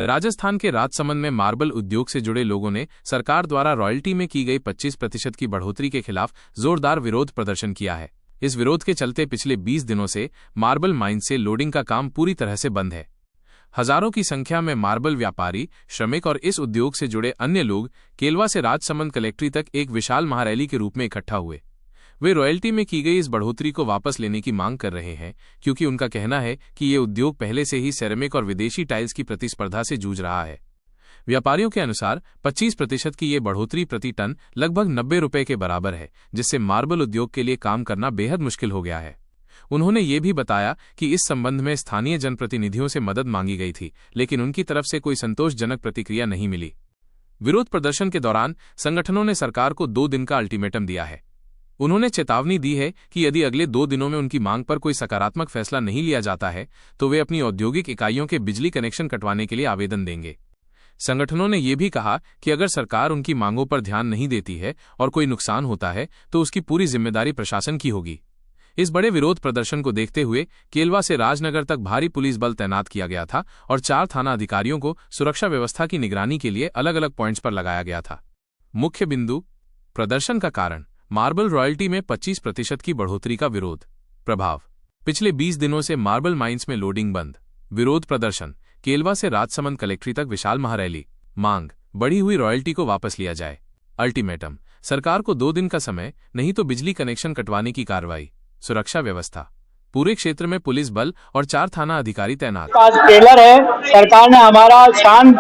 राजस्थान के राजसमंद में मार्बल उद्योग से जुड़े लोगों ने सरकार द्वारा रॉयल्टी में की गई 25% की बढ़ोतरी के खिलाफ जोरदार विरोध प्रदर्शन किया है। इस विरोध के चलते पिछले 20 दिनों से मार्बल माइन से लोडिंग का काम पूरी तरह से बंद है। हजारों की संख्या में मार्बल व्यापारी, श्रमिक और इस उद्योग से जुड़े अन्य लोग केलवा से राजसमंद कलेक्ट्री तक एक विशाल महारैली के रूप में इकट्ठा हुए। वे रॉयल्टी में की गई इस बढ़ोतरी को वापस लेने की मांग कर रहे हैं, क्योंकि उनका कहना है कि ये उद्योग पहले से ही सेरेमिक और विदेशी टाइल्स की प्रतिस्पर्धा से जूझ रहा है। व्यापारियों के अनुसार 25% की ये बढ़ोतरी प्रति टन लगभग 90 रुपये के बराबर है, जिससे मार्बल उद्योग के लिए काम करना बेहद मुश्किल हो गया है। उन्होंने ये भी बताया कि इस संबंध में स्थानीय जनप्रतिनिधियों से मदद मांगी गई थी, लेकिन उनकी तरफ से कोई संतोषजनक प्रतिक्रिया नहीं मिली। विरोध प्रदर्शन के दौरान संगठनों ने सरकार को 2 दिन का अल्टीमेटम दिया है। उन्होंने चेतावनी दी है कि यदि अगले 2 दिनों में उनकी मांग पर कोई सकारात्मक फैसला नहीं लिया जाता है तो वे अपनी औद्योगिक इकाइयों के बिजली कनेक्शन कटवाने के लिए आवेदन देंगे। संगठनों ने यह भी कहा कि अगर सरकार उनकी मांगों पर ध्यान नहीं देती है और कोई नुकसान होता है तो उसकी पूरी जिम्मेदारी प्रशासन की होगी। इस बड़े विरोध प्रदर्शन को देखते हुए केलवा से राजनगर तक भारी पुलिस बल तैनात किया गया था और 4 थाना अधिकारियों को सुरक्षा व्यवस्था की निगरानी के लिए अलग अलग पॉइंट्स पर लगाया गया था। मुख्य बिंदु: प्रदर्शन का कारण मार्बल रॉयल्टी में 25% की बढ़ोतरी का विरोध। प्रभाव: पिछले 20 दिनों से मार्बल माइंस में लोडिंग बंद। विरोध प्रदर्शन: केलवा से राजसमंद कलेक्ट्री तक विशाल महारैली। मांग: बढ़ी हुई रॉयल्टी को वापस लिया जाए। अल्टीमेटम: सरकार को 2 दिन का समय, नहीं तो बिजली कनेक्शन कटवाने की कार्रवाई। सुरक्षा व्यवस्था: पूरे क्षेत्र में पुलिस बल और 4 थाना अधिकारी तैनात। आज टेलर है, सरकार ने हमारा शांत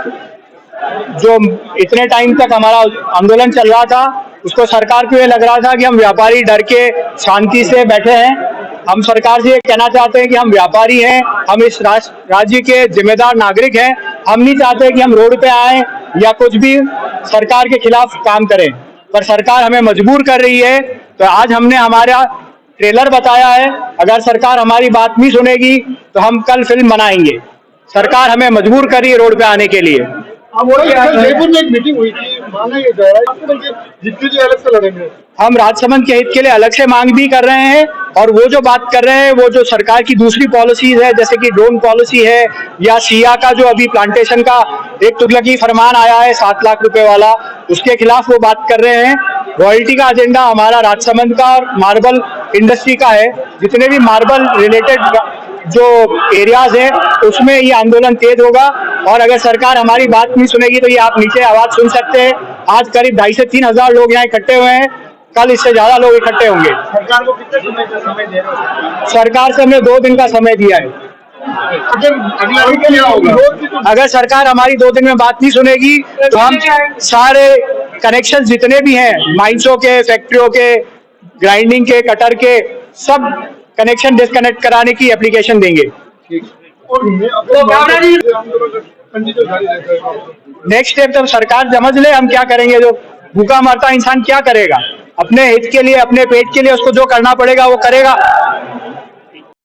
जो इतने टाइम तक हमारा आंदोलन चल रहा था उसको सरकार को ये लग रहा था कि हम व्यापारी डर के शांति से बैठे हैं। हम सरकार से ये कहना चाहते हैं कि हम व्यापारी हैं, हम इस राज्य के जिम्मेदार नागरिक हैं। हम नहीं चाहते कि हम रोड पे आए या कुछ भी सरकार के खिलाफ काम करें, पर सरकार हमें मजबूर कर रही है। तो आज हमने हमारा ट्रेलर बताया है, अगर सरकार हमारी बात नहीं सुनेगी तो हम कल फिल्म बनाएंगे। सरकार हमें मजबूर कर रही है रोड पे आने के लिए। जयपुर में एक मीटिंग हुई थी, माना ये जा रहा है जिसके लिए अलग से लड़ेंगे। हम राजसमंद के हित के लिए अलग से मांग भी कर रहे हैं, और वो जो बात कर रहे हैं वो जो सरकार की दूसरी पॉलिसीज है, जैसे कि ड्रोन पॉलिसी है या सिया का जो अभी प्लांटेशन का एक तुगलकी फरमान आया है 7 लाख रुपए वाला, उसके खिलाफ वो बात कर रहे हैं। रॉयल्टी का एजेंडा हमारा राजसमंद का और मार्बल इंडस्ट्री का है। जितने भी मार्बल रिलेटेड जो एरियाज है उसमें ये आंदोलन तेज होगा, और अगर सरकार हमारी बात नहीं सुनेगी तो ये आप नीचे आवाज सुन सकते हैं। आज करीब 2,500 से 3,000 लोग यहाँ इकट्ठे हुए हैं, कल इससे ज्यादा लोग इकट्ठे होंगे। सरकार को कितने समय का समय दे रहे हैं? सरकार से हमने 2 दिन का समय दिया है। अगर सरकार हमारी 2 दिन में बात नहीं सुनेगी तो हम सारे कनेक्शन जितने भी हैं, माइंसों के, फैक्ट्रियों के, ग्राइंडिंग के, कटर के, सब कनेक्शन डिस्कनेक्ट कराने की एप्लीकेशन देंगे। नेक्स्ट स्टेप तब सरकार समझ ले हम क्या करेंगे। जो भूखा मरता इंसान क्या करेगा? अपने हित के लिए, अपने पेट के लिए उसको जो करना पड़ेगा वो करेगा।